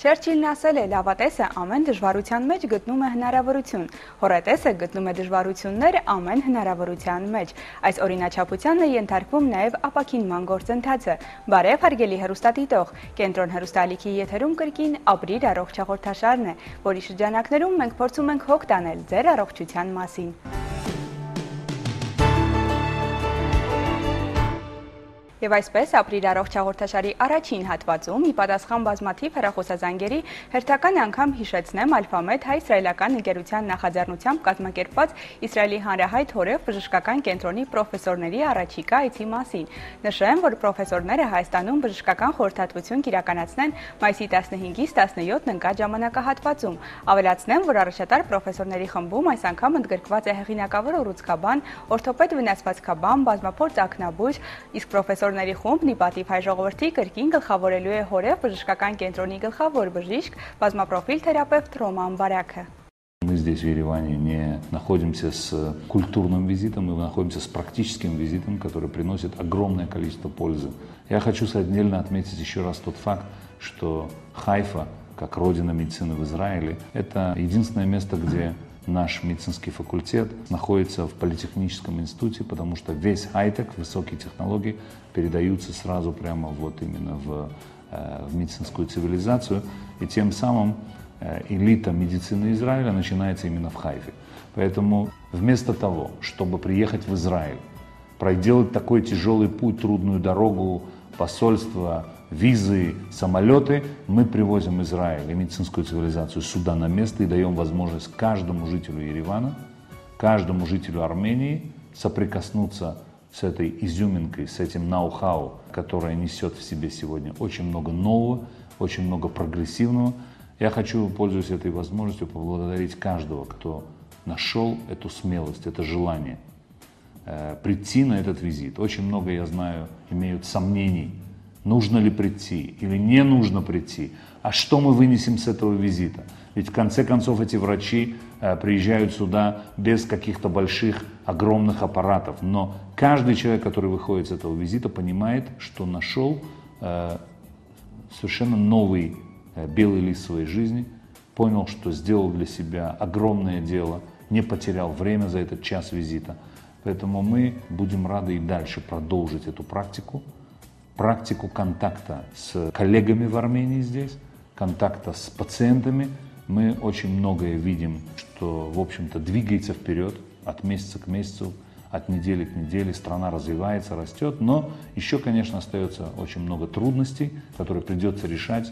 Չերչիլն ասել է, լավատեսը ամեն դժվարության մեջ գտնում է հնարավորություն, հոռետեսը գտնում է դժվարություններ ամեն հնարավորության մեջ։ Այս օրինաչափությանն է ենթարկվում նաև ապաքինման գործընթացը։ Բարև հարգելի հեռուստադիտող, Կենտրոն հեռուստաալիքի եթերում կրկին «Ապրիր առողջ» հաղորդաշարն է, որի շրջանակներում մենք փորձում ենք հոգ տանել ձեր առողջության մասին։ Եվ այսպես «Ապրիր առողջ» հաղորդաշարի առաջին հատվածում ի պատասխան բազմաթիվ հեռախոսազանգերի հերթական անգամ հիշեցնեմ Ալֆամեդ հայ-իսրայելական ընկերության նախաձեռնությամբ կազմակերպված Իսրայելի հանրահայտ հորև բժշկական կենտրոնի պրոֆեսորների առաջիկա այցի մասին։ Նշեմ, որ պրոֆեսորները Հայաստանում բժշկական խորհրդատվություն կիրականացնեն մայիսի 15-ից 17-ն ընկած ժամանակահատվածում։ Ավելացնեմ, որ առաջատար պրոֆեսորների խմբում այս անգամ ընդգրկված է հեղինակավոր ուռուցքաբան, օրթոպեդ վնասվածքաբան, բազմափորձ ակնաբույժ, իսկ պրոֆեսորների խումբն ի պատիվ հայ ժողովրդի կրկին գլխավորելու է հորև բժշկական կենտրոնի գլխավոր բժիշկ, բազմապրոֆիլ թերապևտ Ռոման Բարակը։ Мы здесь, в Ереване, не находимся с культурным визитом, мы находимся с практическим визитом, который приносит огромное количество пользы. Я хочу отдельно отметить еще раз тот факт, что Хайфа, как родина медицины в Израиле, это единственное место, где наш медицинский факультет находится в политехническом институте, потому что весь хай-тек, высокие технологии передаются сразу прямо вот именно в медицинскую цивилизацию, и тем самым элита медицины Израиля начинается именно в Хайфе. Поэтому вместо того, чтобы приехать в Израиль, проделать такой тяжелый путь, трудную дорогу, посольства, визы, самолеты, мы привозим Израиль и медицинскую цивилизацию сюда на место и даем возможность каждому жителю Еревана, каждому жителю Армении соприкоснуться с этой изюминкой, с этим ноу-хау, которое несет в себе сегодня очень много нового, очень много прогрессивного. Я хочу, пользуясь этой возможностью, поблагодарить каждого, кто нашел эту смелость, это желание прийти на этот визит. Очень много, я знаю, имеют сомнений, нужно ли прийти или не нужно прийти, а что мы вынесем с этого визита. Ведь в конце концов эти врачи приезжают сюда без каких-то больших, огромных аппаратов. Но каждый человек, который выходит с этого визита, понимает, что нашел совершенно новый белый лист своей жизни, понял, что сделал для себя огромное дело, не потерял время за этот час визита. Поэтому мы будем рады и дальше продолжить эту практику контакта с коллегами в Армении здесь, контакта с пациентами. Мы очень многое видим, что, в общем-то, двигается вперед от месяца к месяцу, от недели к неделе, страна развивается, растет, но еще, конечно, остается очень много трудностей, которые придется решать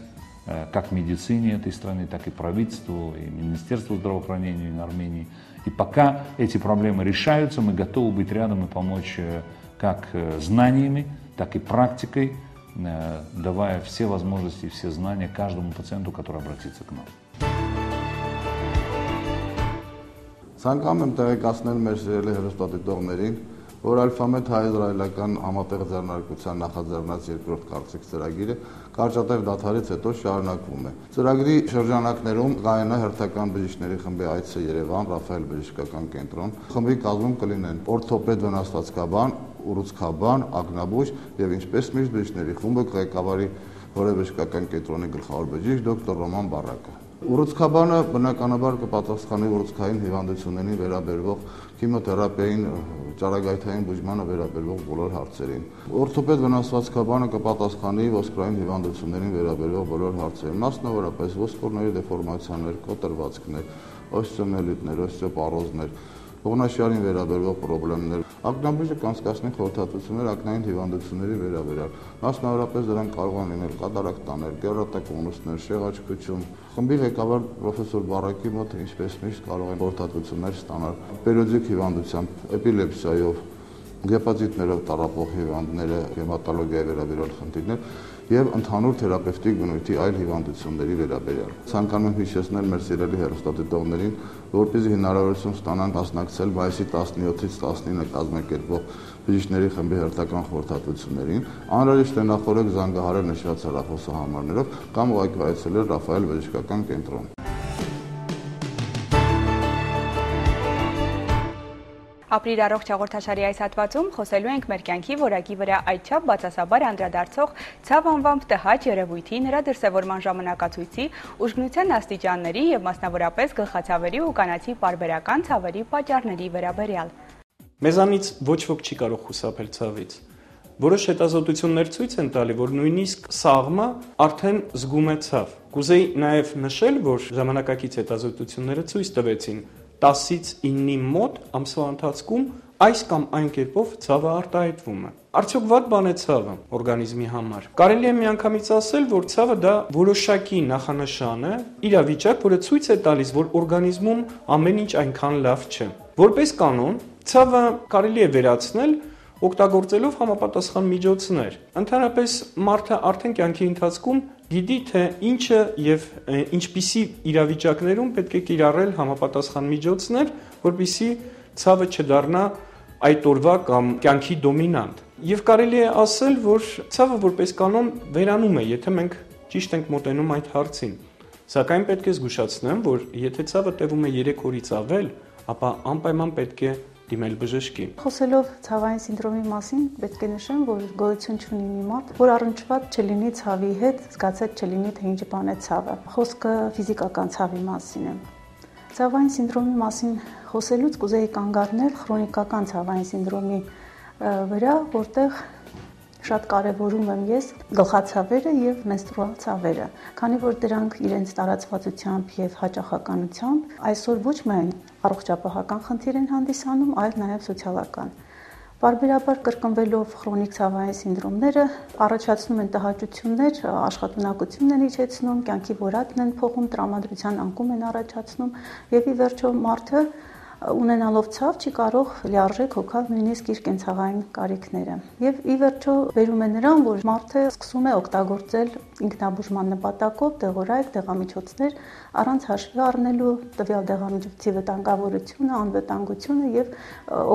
как медицине этой страны, так и правительству, и Министерству здравоохранения Армении. И пока эти проблемы решаются, мы готовы быть рядом и помочь как знаниями, так и практикой, давая все возможности и все знания каждому пациенту, который обратится к нам. Ցանկանում եմ տեղեկացնել մեր սիրելի հեռուստադիտողներին, որ Ալֆամեդ հայ-իսրայելական համատեղ ձեռնարկության նախաձեռնած երկրորդ կարծիք ծրագիրը կարճատև դադարից հետո շարունակվում է։ Ծրագրի շրջանակներում կայանա հերթական բժիշկների խմբի այցը Երևան, Ռաֆայել բժշկական կենտրոն։ Խմբի կազմում կլինեն օրթոպեդ վնասվածքաբան, ուռուցքաբան, ակնաբույժ եւ ինչպես միշտ բժիշկների խումբը ղեկավարի հորև բժշկական կենտրոնի գլխավոր բժիշկ դոկտոր Ռոման Բարակը։ Ուռուցքաբանը բնականաբար կպատասխանի ուռուցքային հիվանդություններին վերաբերող քիմիոթերապիային, ճառագայթային բուժմանը վերաբերող բոլոր հարցերին։ Օրթոպեդ վնասվածքաբանը կպատասխանի ոսկորային հիվանդություններին վերաբերող բոլոր հարցերին, մասնավորապես ոսկորների դեֆորմացիաներ, կոտրվածքներ, օստեոմիելիտներ, օստեոպարոզներ, ողնաշարին վերաբերող խնդիրներ։ Ակնաբույժը կանցկացնի խորհրդատվություններ ակնային հիվանդությունների վերաբերյալ։ Մասնավորապես դրանք կարող են լինել կատարակտաներ, գերատակոնուսներ, շեղաճկություն։ Խմբի ղեկավար պրոֆեսոր Բարակի մոտ ինչպես միշտ կարող են խորհրդատվություններ ստանալ պերիոդիկ հիվանդությամբ, էպիլեպսիայով, հեպատիտներով տառապող հիվանդները, հեմատոլոգիայի վերաբերյալ խնդիրներ եւ ընդհանուր թերապևտիկ բնույթի այլ հիվանդությունների վերաբերյալ։ Ցանկանում եմ հիշեցնել մեր սիրելի հեռուստադիտողներին, որպեսզի հնարավորություն ստանան մասնակցել մայիսի 17-ից 19-ը կազմակերպվող բժիշկների խմբի հերթական խորհրդատվություններին, անհրաժեշտ է նախորդ զանգահարել նշված հեռախոսահամարներով կամ ուղղակի այցելել Ռաֆայել բժշկական կենտրոն։ Ապրիլ առողջ հաղորդաշարի այս հատվածում խոսելու ենք մեր կյանքի որակի վրա այդչափ բացասաբար անդրադարձող ցավ անվամբ տհաճ երևույթի, նրա դրսևորման ժամանակացույցի, ուժգնության աստիճանների եւ մասնավորապես գլխացավերի ու կանացի պարբերական ցավերի պատճառների վերաբերյալ։ Մեզանից ոչ ոք չի կարող խուսափել ցավից։ Որոշ հետազոտություններ ցույց են տալի, որ նույնիսկ սաղմը արդեն զգում է ցավ։ Կուզեի նաև նշել, որ ժամանակակից հետազոտությունները ցույց տվեցին 10-ից 9-ի մոտ ամսվա ընթացքում այս կամ այն կերպով ցավը արտահայտվում է։ Արդյոք վատ բան է ցավը օրգանիզմի համար։ Կարելի է միանգամից ասել, որ ցավը դա որոշակի նախանշան է, իրավիճակ, որը ցույց է տալիս, որ օրգանիզմում ամեն ինչ այնքան լավ չէ։ Որպես կանոն, ցավը կարելի է վերացնել օգտագործելով համապատասխան միջոցներ։ Ընդհանրապես մարդը արդեն կյանքի ընթացքում գիտի, թե ինչը եւ ինչպիսի իրավիճակներում պետք է կիրառել համապատասխան միջոցներ, որպեսզի ցավը չդառնա այդ օրվա կամ կյանքի դոմինանտ։ Եվ կարելի է ասել, որ ցավը որպես կանոն վերանում է, եթե մենք ճիշտ ենք մոտենում այդ հարցին։ Սակայն պետք է զգուշացնեմ, որ եթե ցավը տևում է 3 օրից ավել, ապա անպայման պետք է դիմել բժշկի։ Խոսելով ցավային սինդրոմի մասին, պետք է նշեմ, որ գոյություն չունի մի մարդ, որ առնչված չլինի ցավի հետ, զգացած չլինի, թե ինչ բան է ցավը։ Խոսքը ֆիզիկական ցավի մասին է։ Ցավային սինդրոմի մասին խոսելուց կուզեի կանգ առնել քրոնիկական ցավային սինդրոմի վրա, որտեղ շատ կարևորում եմ ես գլխացավերը եւ մենստրուալ ցավերը, քանի որ դրանք իրենց տարածվածությամբ եւ հաճախականությամբ այսօր ոչ միայն առողջապահական խնդիր են հանդիսանում, այլ նաեւ սոցիալական։ Պարբերաբար կրկնվելով քրոնիկ ցավային սինդրոմները առաջացնում են տհաճություններ, աշխատունակությունն են իջեցնում, կյանքի որակն են փոխում, տրամադրության անկում են առաջացնում եւ ի վերջո մարդը ունենալով ցավ չի կարող լիարժեք հոգալ նույնիսկ իր կենցաղային կարիքները։ Եվ ի վերջո վերում է նրան, որ մարդը սկսում է օգտագործել ինքնաբուժման նպատակով դեղորայք, դեղամիջոցներ, առանց հաշվի առնելու տվյալ դեղամիջոցի վտանգավորությունը, անվտանգությունը եւ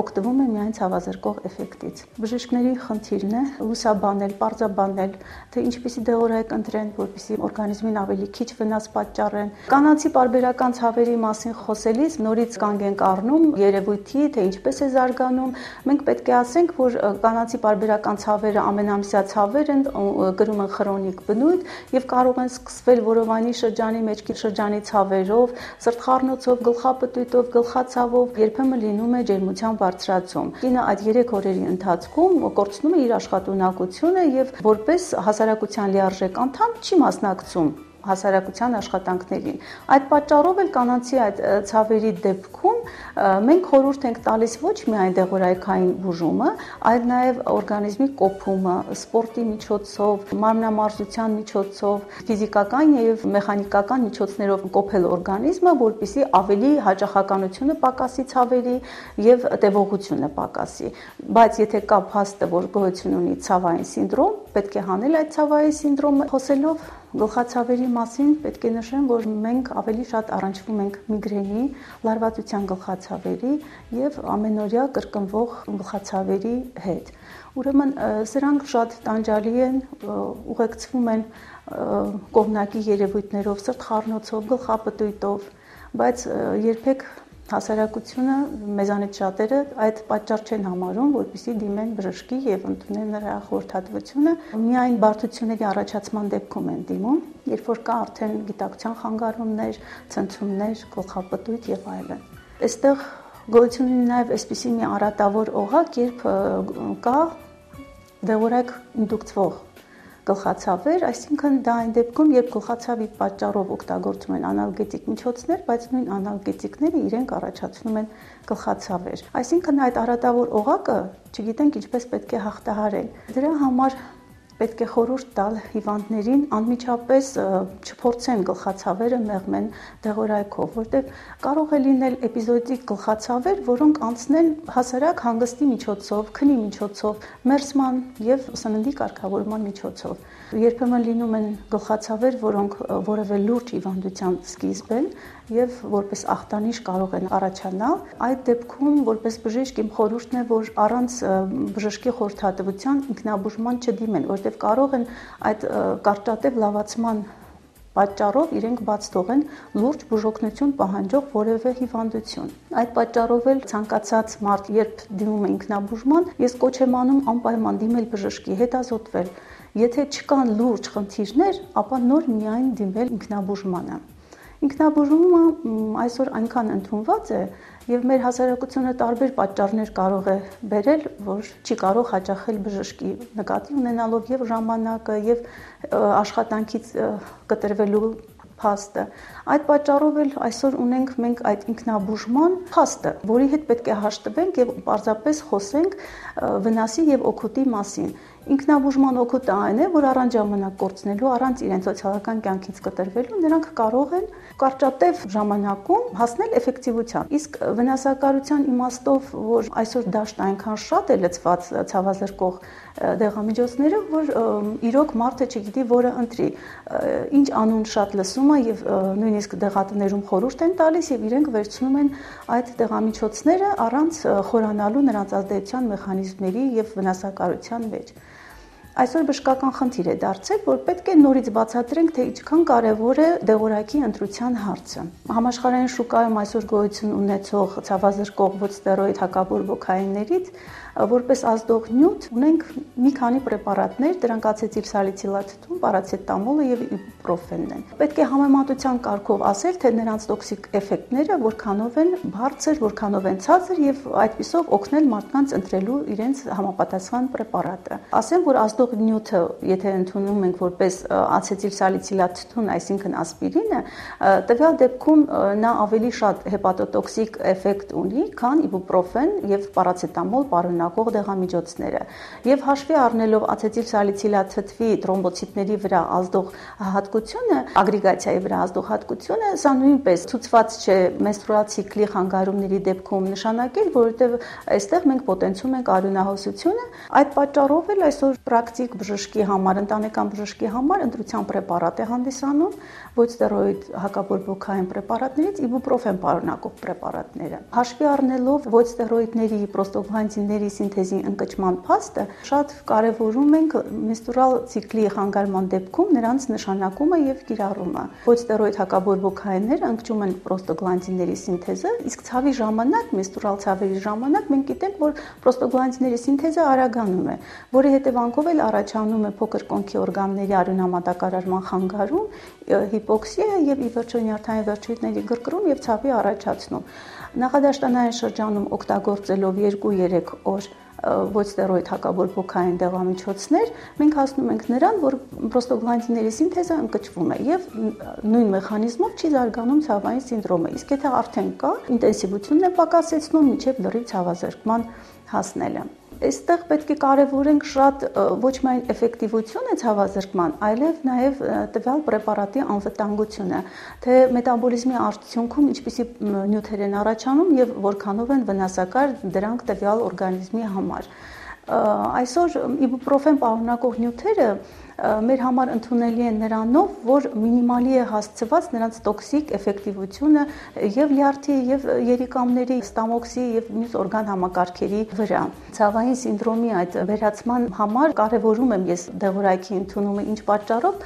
օգտվում է միայն ցավազրկող էֆեկտից։ Բժիշկների խնդիրն է լուսաբանել, պարզաբանել, թե ինչպիսի դեղորայք ընտրեն, որպեսզի օրգանիզմին ավելի քիչ վնաս պատճառեն։ Կանացի պարբերական ցավերի մասին խոսելիս նորից կանգ ենք առնում երևույթի, թե ինչպես է զարգանում։ Մենք պետք է ասենք, որ կանացի պարբերական ցավերը ամենամսյա ցավեր են, կրում են քրոնիկ բնույթ եւ կարող են սկսվել որովայնի շրջանի, մեջքի շրջանի ցավերով, սրտխառնոցով, գլխապտույտով, գլխացավով, երբեմն լինում է ջերմության բարձրացում։ Կինը այդ 3 օրերի ընթացքում կորցնում է իր աշխատունակությունը եւ որպես հասարակության լիարժեք անդամ չի մասնակցում հասարակության աշխատանքներին։ Այդ պատճառով էլ կանանցի այդ ցավերի դեպքում մենք խորհուրդ ենք տալիս ոչ միայն դեղորայքային բուժումը, այլ նաև օրգանիզմի կոփումը, սպորտի միջոցով, մարմնամարզության միջոցով, ֆիզիկական եւ մեխանիկական միջոցներով կոփել օրգանիզմը, որպեսզի ավելի հաճախականությունը պակասի ցավերի եւ տևողությունը պակասի։ Բայց եթե կա փաստը, որ գոյություն ունի ցավային սինդրոմ, պետք է հանել այդ ցավային սինդրոմը։ Խոսելով գլխացավերի մասին պետք է նշեմ, որ մենք ավելի շատ առնչվում ենք միգրենի, լարվածության գլխացավերի եւ ամենօրյա կրկնվող գլխացավերի հետ։ Ուրեմն սրանք շատ տանջալի են, ուղեկցվում են կողմնակի երևույթներով, սրտխառնոցով, գլխապտույտով, բայց երբեք հասարակությունը մեզանից շատերը այդ պատճառ չեն համարում, որպեսզի դիմեն բժշկի եւ ընդունեն նրա խորհրդատվությունը։ Միայն բարդությունների առաջացման դեպքում են դիմում, երբ որ կա արդեն գիտակցության խանգարումներ, ցնցումներ, գլխապտույտ եւ այլն։ Այստեղ գոյություն ունի նաեւ այսպիսի մի արատավոր օղակ, երբ կա դեղորայք ինդուկցվող գլխացավեր, այսինքն դա այն դեպքում, երբ գլխացավի պատճառով օգտագործում են անալգետիկ միջոցներ, բայց նույն անալգետիկները իրենք առաջացնում են գլխացավեր։ Այսինքն այդ արատավոր օղակը չգիտենք ինչպես պետք է հաղթահարել։ Դրա համար պետք է խորհուրդ տալ հիվանդներին անմիջապես չփորձեն գլխացավերը մեղմեն դեղորայքով, որտեղ կարող է լինել էպիզոդիկ գլխացավեր, որոնք անցնեն հասարակ հանգստի միջոցով, քնի միջոցով, մերսման եւ սննդի կարգավորման միջոցով։ Երբեմն լինում են գլխացավեր, որոնք որևէ լուրջ հիվանդության սկիզբ են եւ որպես ախտանիշ կարող են առաջանալ։ Այդ դեպքում որպես բժիշկ իմ խորհուրդն է, որ առանց բժշկի խորհրդատվության ինքնաբուժման չդիմեն, որտեղ կարող են այդ կարճատև լավացման պատճառով իրենք բաց թողեն լուրջ բուժօգնություն պահանջող որևէ հիվանդություն։ Այդ պատճառով էլ ցանկացած մարդ, երբ դիմում է ինքնաբուժման, ես կոչ եմ անում անպայման դիմել բժշկի, հետազոտվել։ Եթե չկան լուրջ խնդիրներ, ապա նոր միայն դիմել ինքնաբուժմանը։ Ինքնաբուժումը այսօր այնքան ընդունված է, եւ մեր հասարակությունը տարբեր պատճառներ կարող է բերել, որ չի կարող հաճախել բժշկի, նկատի ունենալով եւ ժամանակը, եւ աշխատանքից կտրվելու փաստը։ Այդ պատճառով էլ այսօր ունենք մենք այդ ինքնաբուժման փաստը, որի հետ պետք է հաշտվենք եւ պարզապես խոսենք վնասի եւ օգուտի մասին։ Ինքնաբուժման օգուտը այն է, որ առանց ժամանակ կորցնելու, առանց իրենց սոցիալական կյանքից կտրվելու, նրանք կարող են կարճատև ժամանակում հասնել էֆեկտիվության։ Իսկ վնասակարության իմաստով, որ այսօր դաշտը այնքան շատ է լցված ցավազրկող դեղամիջոցները, որ իրոք մարդը չգիտի որը ընտրի։ Ինչ անուն շատ լսում է եւ նույնիսկ դեղատներում խորհուրդ են տալիս եւ իրենք վերցնում են այդ դեղամիջոցները առանց խորանալու նրանց ազդեցության մեխանիզմների եւ վնասակարության մեջ։ Այսօր բժշկական խնդիր է դարձել, որ պետք է նորից բացատրենք, թե ինչքան կարևոր է դեղորայքի ընտրության հարցը։ Համաշխարհային շուկայում այսօր գոյություն ունեցող ցավազրկող ոչ ստերոիդ հակաբորբոքայիններից որպես ազդող նյութ ունենք մի քանի պրեպարատներ, դրանք ացետիլսալիցիլաթթուն, պարացետամոլը եւ իբուպրոֆենն են։ Պետք է համեմատության կարգով ասել, թե նրանց տոքսիկ էֆեկտները որքանով են բարձր, որքանով են ցածր եւ այդպիսով օգնել մարդկանց ընտրելու իրենց համապատասխան պրեպարատը։ Ասեմ, որ ազդող նյութը, եթե ընդունում ենք որպես ացետիլսալիցիլաթթուն, այսինքն ասպիրինը, տվյալ դեպքում նա ավելի շատ հեպատոտոքսիկ էֆեկտ ունի, քան իբուպրոֆեն եւ պարացետամոլ պարունակող դեղամիջոցները։ Եվ հաշվի առնելով ացետիլսալիցիլաթթվի թրոմբոցիտների վրա ազդող հատկությունը, ագրեգացիայի վրա ազդող հատկությունը, սա նույնպես ցուցված չէ մենստրուալ ցիկլի խանգարումների դեպքում նշանակել, որովհետեւ այստեղ մենք պոտենցիում ենք արյունահոսությունը։ Այդ պատճառով էլ այսօր պրակտիկ բժշկի համար, ընտանեկան բժշկի համար ընտրության պրեպարատ է հանդիսանում ոչ ստերոիդ հակաբորբոքային պրեպարատներից իբուպրոֆեն պարունակող պրեպարատները։ Հաշվի առնելով ոչ ստերոիդների պրոստոգլանդինների սինթեզի ընկճման փաստը, շատ կարևորում ենք մենստրուալ ցիկլի խանգարման դեպքում նրանց նշանակումը եւ կիրառումը։ Ոչ ստերոիդ հակաբորբոքայինները ընկճում են պրոստոգլանդինների սինթեզը, իսկ ցավի ժամանակ, մենստրուալ ցավերի ժամանակ մենք գիտենք, որ պրոստոգլանդինների սինթեզը արագանում է, որի հետևանքով էլ առաջանում է փոքր կոնքի օրգանների արյունամատակարարման խանգարում, հիպոքսիա եւ ի վերջո նյարդային վերջույթների գրկռում եւ ցավի առաջացնում։ Նախադաշտանային շրջանում օգտագործելով 2-3 օր ոչ ստերոիդ հակաբորբոքային դեղամիջոցներ, մենք հասնում ենք նրան, որ պրոստոգլանդինների սինթեզը ընկճվում է եւ նույն մեխանիզմով չի զարգանում ցավային սինդրոմը։ Իսկ եթե արդեն կա, ինտենսիվությունն է պակասեցնում մինչեւ լրիվ ցավազրկման հասնելը։ Այստեղ պետք է կարևորենք շատ ոչ միայն էֆեկտիվությունը ցավազրկման, այլև նաև տվյալ պրեպարատի անվտանգությունը, թե մետաբոլիզմի արդյունքում ինչպիսի նյութեր են առաջանում եւ որքանով են վնասակար դրանք տվյալ օրգանիզմի համար։ Այսօր իբուպրոֆեն պարունակող նյութերը մեր համար ընդունելի են նրանով, որ մինիմալի է հասցված նրանց տոքսիկ էֆեկտիվությունը եւ լյարդի եւ երիկամների, ստամոքսի եւ մյուս օրգան համակարգերի վրա։ Ցավային սինդրոմի այդ վերացման համար կարևորում եմ ես դեղորայքի ընդունումը, ինչ պատճառով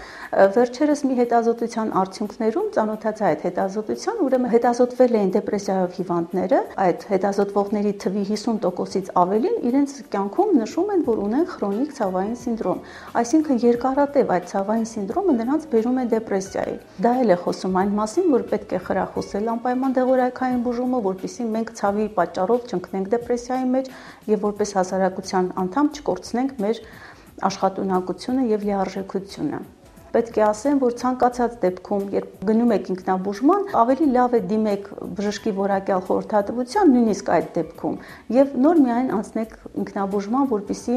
վերջերս մի հետազոտության արդյունքներում ծանոթացա այդ հետազոտության, ուրեմն հետազոտվել էին դեպրեսիայով հիվանդները, այդ հետազոտվողների թվի 50%-ից ավելին իրենց կյանքում նշում են, որ ունեն քրոնիկ ցավային սինդրոմ, այսինքն երկարատև այդ ցավային սինդրոմը նրանց բերում է դեպրեսիայի։ Դա էլ է խոսում այն մասին, որ պետք է խրախուսել անպայման դեղորայքային բուժումը, որպեսզի մենք ցավի պատճառով չընկնենք դեպրեսիայի մեջ եւ որպես հասարակության անդամ չկորցնենք մեր աշխատունակությունը եւ լիարժեքությունը։ Պետք է ասեմ, որ ցանկացած դեպքում, երբ գնում եք ինքնաբուժման, ավելի լավ է դիմեք բժշկի որակյալ խորհրդատվության, նույնիսկ այդ դեպքում, եւ նոր միայն անցնեք ինքնաբուժման, որպեսզի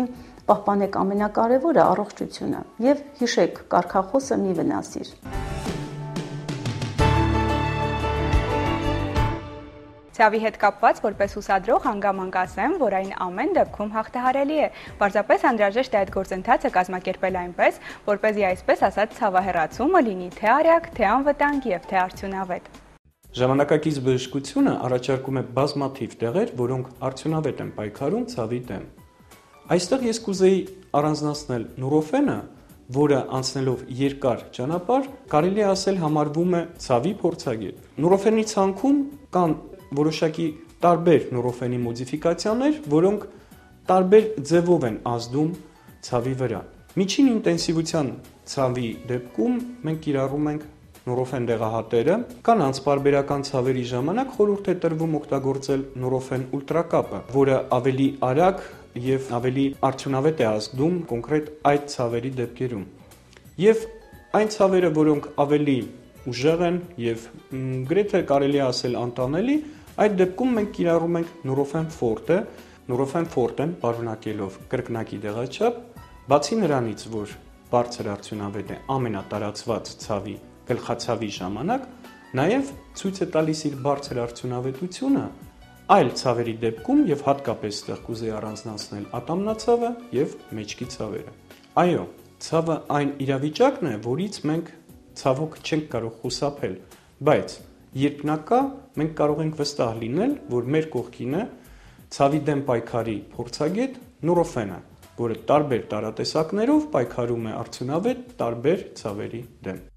պահպանեք ամենակարևորը առողջությունը եւ հիշեք, կարգախոսը մի վնասիր։ Ցավի հետ կապված որպես ուսադրող հանգամանք ասեմ, որ այն ամեն դեպքում հաղթահարելի է։ Պարզապես անհրաժեշտ է այդ գործընթացը կազմակերպել այնպես, որպեսզի այսպես ասած ցավահեռացումը լինի թե արագ, թե անվտանգ եւ թե արդյունավետ։ Ժամանակակից բժշկությունը առաջարկում է բազմաթիվ տեղեր, որոնք արդյունավետ են պայքարում ցավի դեմ։ Այստեղ ես կուզեի առանձնացնել նուրոֆենը որը անցնելով երկար ճանապարհ, կարելի է ասել համարվում է ցավի փորձագետ։ Նուրոֆենի ցանքում կան որոշակի տարբեր նուրոֆենի մոդիֆիկացիաներ, որոնք տարբեր ձևով են ազդում ցավի վրա։ Միջին ինտենսիվության ցավի դեպքում մենք կիրառում ենք նուրոֆեն դեղահատերը, կան անսպարբերական ցավերի ժամանակ խորհուրդ է տրվում օգտագործել նուրոֆեն ուլտրակապը, որը ավելի արագ եւ ավելի արդյունավետ է ազդում կոնկրետ այդ ցավերի դեպքերում։ Եվ այն ցավերը, որոնք ավելի ուժեղ են եւ գրեթե կարելի է ասել անտանելի, այդ դեպքում մենք կիրառում ենք նուրոֆեն ֆորտը, նուրոֆեն ֆորտեն պարունակելով կրկնակի դեղաչափ, բացի նրանից, որ բարձր արդյունավետ է ամենատարածված ցավի գլխացավի ժամանակ, նաև ցույց է տալիս իր բարձր արդյունավետությունը այլ ցավերի դեպքում եւ հատկապես ստեղ կուզեի առանձնացնել ատամնացավը եւ մեջքի ցավերը։ Այո, ցավը այն իրավիճակն է, որից մենք ցավոք չենք կարող խուսափել, բայց երբ նա կա, մենք կարող ենք վստահ լինել, որ մեր կողքին է ցավի դեմ պայքարի փորձագետ նուրոֆենը, որը տարբեր տարատեսակներով պայքարում է արդյունավետ տարբեր ցավերի դեմ։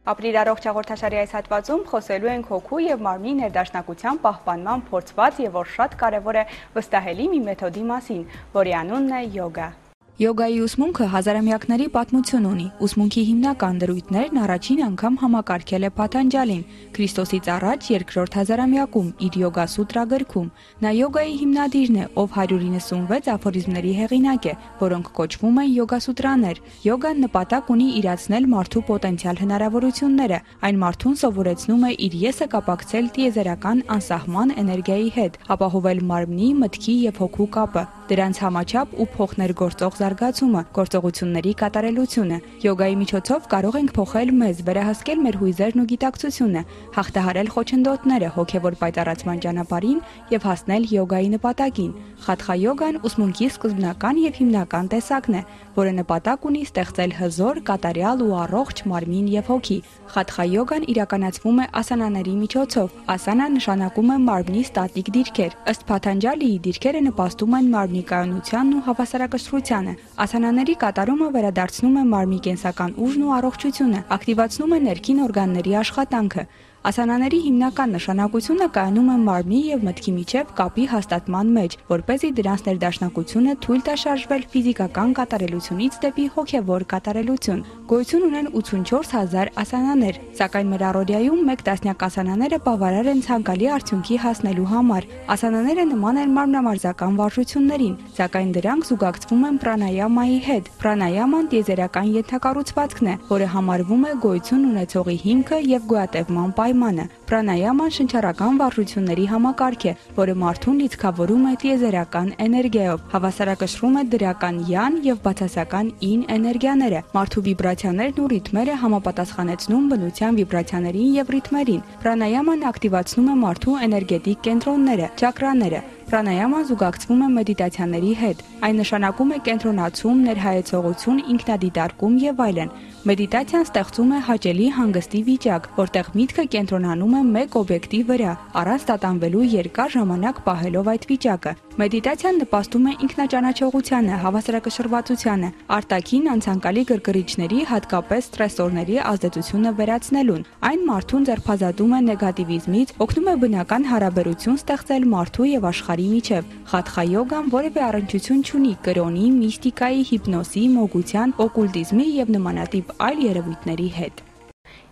Ապրիլ առողջ հաղորդաշարի այս հատվածում խոսելու ենք հոգու եւ մարմնի ներդաշնակության պահպանման փորձված եւ որ շատ կարեւոր է վստահելի մի մեթոդի մասին, որի անունն է յոգա։ Յոգայի ուսմունքը հազարամյակների պատմություն ունի։ Ուսմունքի հիմնական դրույթներն առաջին անգամ համակարգել է Փաթանջալին Քրիստոսից առաջ երկրորդ հազարամյակում իր Յոգա Սուտրա գրքում։ Նա յոգայի հիմնադիրն է, ով 196 աֆորիզմների հեղինակ է, որոնք կոչվում են յոգասուտրաներ։ Յոգան նպատակ ունի իրացնել մարդու պոտենցիալ հնարավորությունները։ Այն մարդուն սովորեցնում է իր եսը կապակցել տիեզերական անսահման էներգիայի հետ, ապահովել մարմնի, մտքի եւ հոգու կապը, դրանց համաչափ ու փոխներգործող զարգացումը, գործողությունների կատարելությունը։ Յոգայի միջոցով կարող ենք փոխել մեզ, վերահսկել մեր հույզերն ու գիտակցությունը, հաղթահարել խոչընդոտները, հոգևոր պայծառացման ճանապարհին եւ հասնել յոգայի նպատակին։ Խաթխա յոգան ուսմունքի սկզբնական եւ հիմնական տեսակն է, որը նպատակ ունի ստեղծել հզոր, կատարյալ ու առողջ մարմին եւ հոգի։ Խաթխա յոգան իրականացվում է ասանաների միջոցով։ Ասանա նշանակում է մարմնի ստատիկ դիրքեր։ Ըստ Փաթանջալիի դիրքերը նպաստում են մարմնի կայունությանն ու հավասարակշռությանը։ Ասանաների կատարումը վերադարձնում է մարմնի կենսական ուժն ու առողջությունը, ակտիվացնում է ներքին օրգանների աշխատանքը։ Ասանաների հիմնական նշանակությունը կայանում է մարմնի եւ մտքի միջև կապի հաստատման մեջ, որպեսզի դրանց ներդաշնակությունը թույլ տա շարժվել ֆիզիկական կատարելությունից դեպի հոգեվոր կատարելություն։ Գոյություն ունեն 84000 ասանաներ, սակայն մեր առօրյայում 1 տասնյակ ասանաները բավարար են ցանկալի արդյունքի հասնելու համար։ Ասանաները նման են մարմնամարզական վարժություններին, սակայն դրանք զուգակցվում են պրանայամայի հետ։ Պրանայաման տիեզերական ենթակառուցվածքն է, որը համարվում է գոյություն ունեցողի հիմքը եւ գոյատևման պայմանը։ Պրանայաման շնչառական վարժությունների համակարգ է, որը մարդուն լիցքավորում է տիեզերական էներգիայով, հավասարակշռում է դրական յան եւ բացասական ին էներգիաները։ Մարդու վիբրացիաներն ու ռիթմերը համապատասխանեցնում բնության վիբրացիաներին եւ ռիթմերին։ Պրանայաման ակտիվացնում է մարդու էներգետիկ կենտրոնները, չակրաները։ Պրանայաման զուգակցվում է մեդիտացիաների հետ։ Այն նշանակում է կենտրոնացում, ներհայեցողություն, ինքնադիտարկում եւ այլն։ Մեդիտացիան ստեղծում է հաճելի հանգստի վիճակ, որտեղ միտքը կենտրոնանում է մեկ օբյեկտի վրա, առանց տատանվելու երկար ժամանակ պահելով այդ վիճակը։ Մեդիտացիան նպաստում է ինքնաճանաչողությանը, հավասարակշռվածությանը, արտաքին անցանկալի գրգռիչների, հատկապես ստրեսորների ազդեցությունը վերացնելուն։ Այն մարդուն ձերբազատում է նեգատիվիզմից, օգնում է բնական հարաբերություն ստեղծել մարդու եւ աշխարհի միջև։ Խաթխա յոգան որևէ առնչություն չունի կրոնի, միստիկայի, հիպնոսի, մոգության, օկուլտիզմի եւ նմանատիպ այլ երևույթների հետ։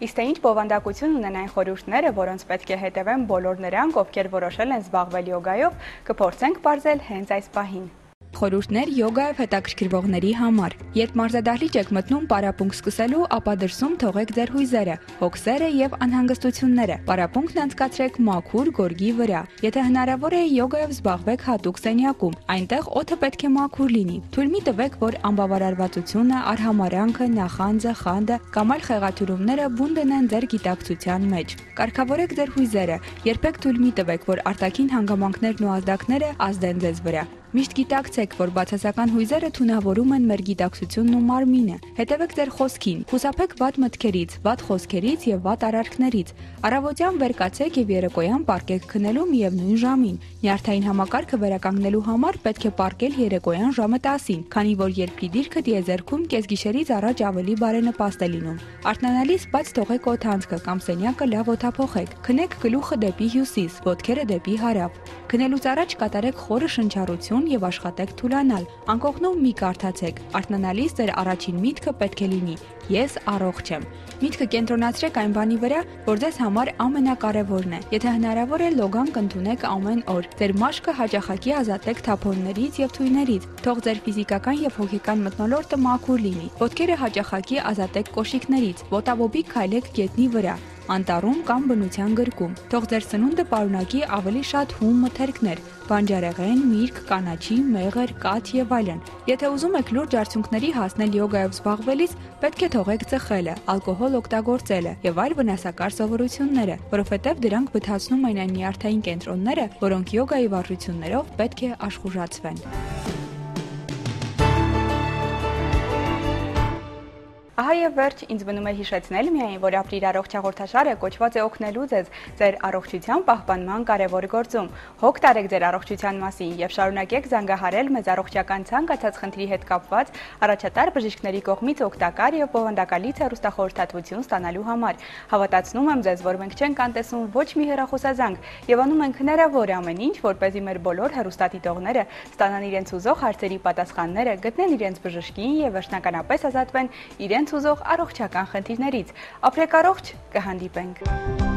Իսկ թե ինչ բովանդակություն ունեն այն խորհուրդները, որոնց պետք է հետևեն բոլոր նրանք, ովքեր որոշել են զբաղվել յոգայով, կփորձենք բարձել հենց այս պահին։ Խորհուրդներ յոգայով հետաքրքրվողների համար։ Երբ մարզադահլիճ եք մտնում պարապմունք սկսելու, ապա դրսում թողեք ձեր հույզերը, հոգսերը եւ անհանգստությունները։ Պարապմունքն անցկացրեք մաքուր գորգի վրա։ Եթե հնարավոր է, յոգայով զբաղվեք հատուկ սենյակում։ Այնտեղ օդը պետք է մաքուր լինի։ Թույլ մի տվեք, որ անբավարարվածությունը, արհամարանքը, նախանձը, խանդը կամ այլ խեղաթյուրումները բուն դնեն ձեր գիտակցության մեջ։ Կարգավորեք ձեր հույզերը։ Երբեք թույլ մի տվեք, որ արտաքին հանգամանքներն ու ազդակները ազդեն ձեզ վրա։ Միշտ գիտակցեք, որ բացասական հույզերը թունավորում են մեր գիտակցությունն ու մարմինը։ Հետևեք ձեր խոսքին, խուսափեք վատ մտքերից, վատ խոսքերից եւ վատ արարքներից։ Առավոտյան վեր կացեք եւ երեկոյան պարկեք քնելու միևնույն ժամին։ Նյարդային համակարգը վերականգնելու համար պետք է պարկել երեկոյան ժամը 10-ին, քանի որ երկրի դիրքը դիեզերքում կեսգիշերից առաջ ավելի բարենպաստ է լինում։ Արթնանալիս բաց թողեք օդանցքը կամ սենյակը լավ օդափոխեք։ Քնեք գլուխը դեպի հյուսիս, ոտքերը դեպի հարավ։ Քնելուց առաջ կատարեք խորը շնչառություն եւ աշխատեք թուլանալ։ Անկողնում մի կարդացեք։ Արթնանալիս ձեր առաջին միտքը պետք է լինի. ես առողջ եմ։ Միտքը կենտրոնացրեք այն բանի վրա, որ ձեզ համար ամենակարևորն է։ Եթե հնարավոր է, լոգան կընդունեք ամեն օր։ Ձեր մաշկը հաճախակի ազատեք թափոններից եւ թույներից։ Թող ձեր ֆիզիկական եւ հոգեկան մթնոլորտը մաքուր լինի։ Ոտքերը հաճախակի ազատեք կոշիկներից։ Ոտաբոբիկ քայլեք գետնի վրա, անտառում կամ բնության գրկում։ Թող ձեր սնունդը պարունակի ավելի շատ հում մթերքներ՝ բանջարեղեն, միրգ, կանաչի, մեղր, կաթ եւ այլն։ Եթե ուզում եք լուրջ արդյունքների հասնել յոգայով զբաղվելիս, պետք է թողեք ծխելը, ալկոհոլ օգտագործելը եւ այլ վնասակար սովորությունները, որովհետեւ դրանք բթացնում են այն նյարդային կենտրոնները, որոնք յոգայի վարժություններով պետք է աշխուժացվեն։ Ահա եւ վերջ, ինձ մնում է հիշեցնել միայն, որ ապրիր առողջ հաղորդաշարը կոչված է օգնելու ձեզ ձեր առողջության պահպանման կարևոր գործում։ Հոգ տարեք ձեր առողջության մասին եւ շարունակեք զանգահարել մեզ առողջական ցանկացած խնդրի հետ կապված առաջատար բժիշկների կողմից օգտակար եւ բովանդակալից հեռուստախորհրդատվություն ստանալու համար։ Հավատացնում եմ ձեզ, որ մենք չենք անտեսում ոչ մի հեռախոսազանգ եւ անում ենք հնարավոր ամեն ինչ, որպեսզի մեր բոլոր հեռուստադիտողները ստանան իրենց ուզող հարցերի պատասխանները, գտնեն իրենց բժշկին եւ վերջնականապես ազատվեն իրենց ուզող առողջական խնդիրներից։ Ապրեք առողջ, կհանդիպենք։